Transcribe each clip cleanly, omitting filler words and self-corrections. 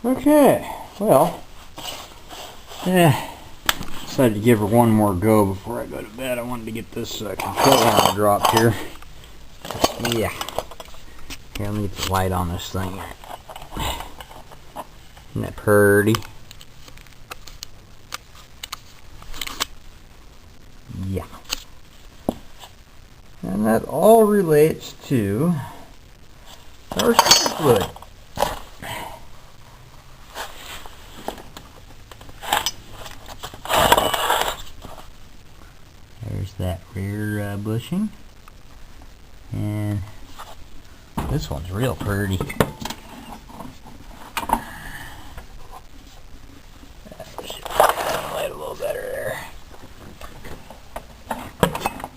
Okay, well, decided to give her one more go before I go to bed. I wanted to get this controller dropped here. Yeah. Here, let me get the light on this thing. Isn't that pretty? Yeah. And that all relates to our steering fluid. There's that rear bushing. And this one's real pretty. Light a little better there.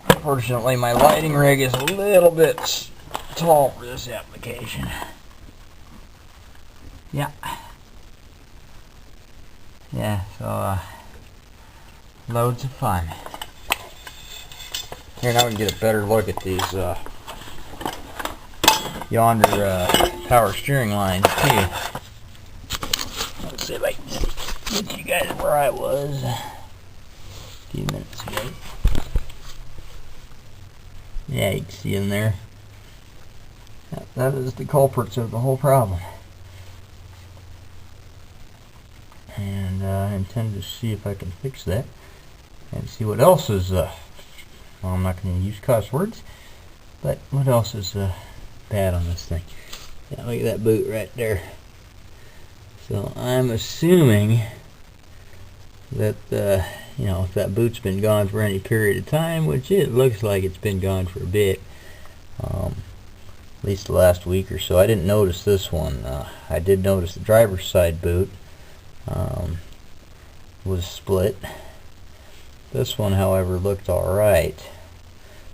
Unfortunately, my lighting rig is a little bit tall for this application. Yeah. Yeah, so loads of fun. Here, now we can get a better look at these yonder power steering lines too. Let's see if I can get you guys where I was a few minutes ago. Yeah, you can see in there. That is the culprits of the whole problem. And I intend to see if I can fix that and see what else is well, I'm not going to use cuss words, but what else is bad on this thing. Yeah, look at that boot right there. So I'm assuming that you know, if that boot's been gone for any period of time, which it looks like it's been gone for a bit, at least the last week or so. I didn't notice this one. I did notice the driver's side boot was split. This one, however, looked alright.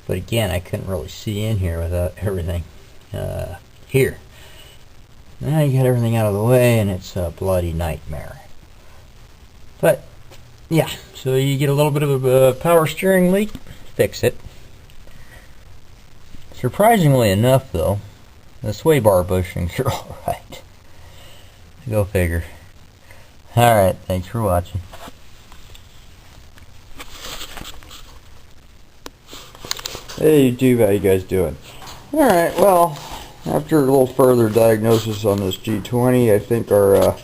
But again, I couldn't really see in here without everything here. Now you got everything out of the way, and it's a bloody nightmare. But yeah, so you get a little bit of a power steering leak, fix it. Surprisingly enough, though, the sway bar bushings are alright. Go figure. Alright, thanks for watching. Hey YouTube, how you guys doing? Alright, well, after a little further diagnosis on this G20, I think our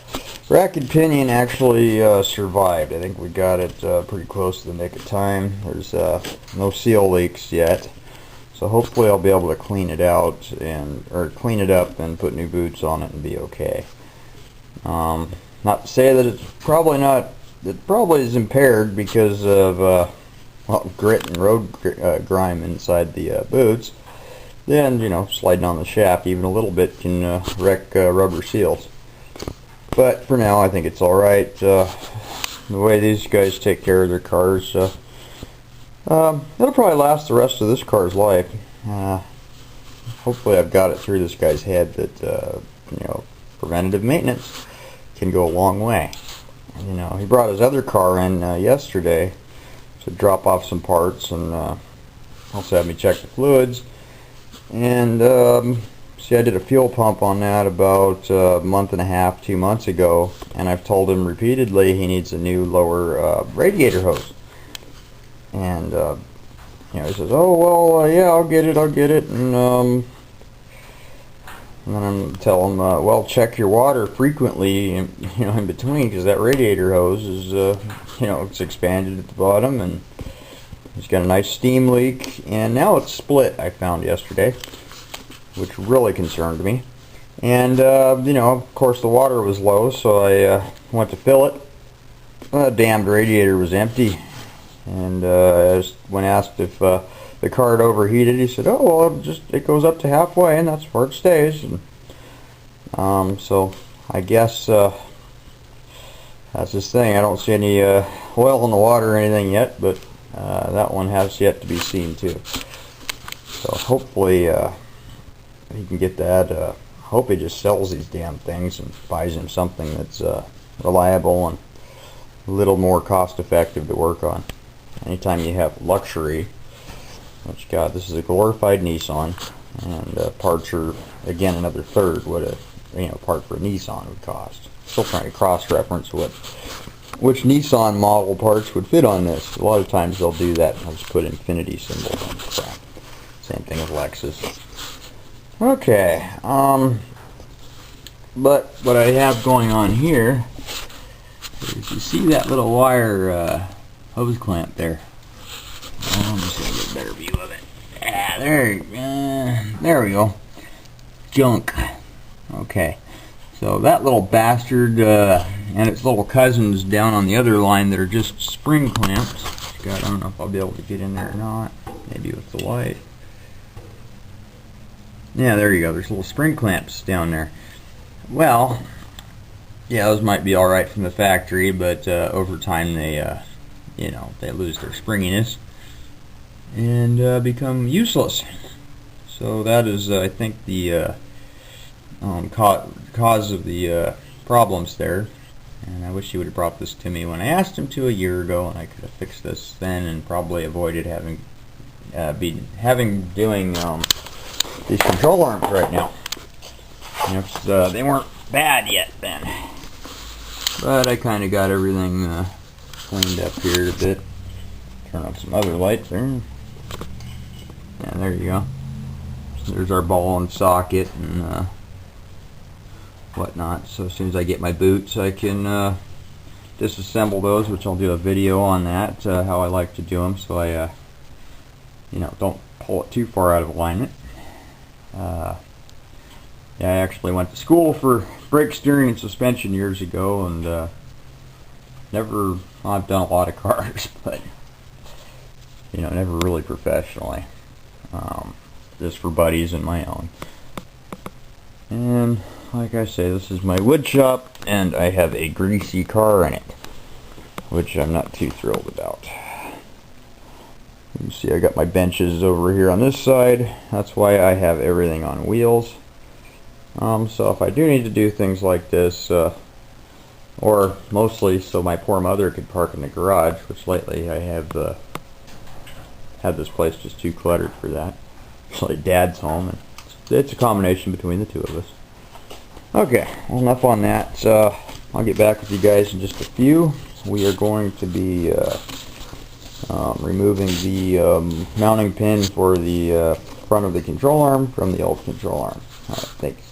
rack and pinion actually survived. I think we got it pretty close to the nick of time. There's no seal leaks yet, so hopefully I'll be able to clean it out or clean it up and put new boots on it and be okay. Not to say that it's probably not. It probably is impaired because of well, grit and road grime inside the boots. Then, you know, sliding on the shaft even a little bit can wreck rubber seals. But for now, I think it's alright. The way these guys take care of their cars, it'll probably last the rest of this car's life. Hopefully I've got it through this guy's head that, you know, preventative maintenance can go a long way. You know, he brought his other car in yesterday to drop off some parts, and also had me check the fluids. And see, I did a fuel pump on that about a month and a half, 2 months ago, and I've told him repeatedly he needs a new lower radiator hose. And you know, he says, "Oh well, yeah, I'll get it," and then I'm telling him, well, check your water frequently, you know, in between, because that radiator hose is, you know, it's expanded at the bottom, and it's got a nice steam leak, and now it's split, I found yesterday, which really concerned me. And, you know, of course the water was low, so I went to fill it. The damned radiator was empty, and when asked if the car had overheated, he said, "Oh well, it goes up to halfway, and that's where it stays." And so I guess that's this thing. I don't see any oil in the water or anything yet, but that one has yet to be seen too. So hopefully he can get that. Hope he just sells these damn things and buys him something that's reliable and a little more cost-effective to work on. Anytime you have luxury. Which, God, this is a glorified Nissan, and parts are, again, another third what a part for a Nissan would cost. Still trying to cross-reference which Nissan model parts would fit on this. A lot of times they'll do that. I'll just put infinity symbols on the crap. Same thing with Lexus. Okay, but what I have going on here is, you see that little wire hose clamp there? I'm just going to get a better view of it. There we go. Junk. Okay, so that little bastard and its little cousins down on the other line that are just spring clamps. I don't know if I'll be able to get in there or not. Maybe with the light. Yeah, there you go. There's little spring clamps down there. Well, yeah, those might be alright from the factory, but over time they, they lose their springiness and become useless. So that is, I think, the cause of the problems there. And I wish he would have brought this to me when I asked him to a year ago, and I could have fixed this then and probably avoided doing these control arms right now. They weren't bad yet then. But I kind of got everything cleaned up here a bit. Turn on some other lights there. Yeah, there you go. So there's our ball and socket and whatnot. So as soon as I get my boots, I can disassemble those, which I'll do a video on that, how I like to do them, so I don't pull it too far out of alignment. Yeah, I actually went to school for brake steering and suspension years ago, and I've done a lot of cars, but never really professionally, just for buddies and my own. And like I say, this is my wood shop, and I have a greasy car in it, which I'm not too thrilled about. You see I got my benches over here on this side. That's why I have everything on wheels. So if I do need to do things like this, or mostly so my poor mother could park in the garage, which lately I have had this place just too cluttered for that. It's like Dad's home, and it's a combination between the two of us. Okay, well, enough on that. I'll get back with you guys in just a few. We are going to be removing the mounting pin for the front of the control arm from the old control arm. Alright, thanks.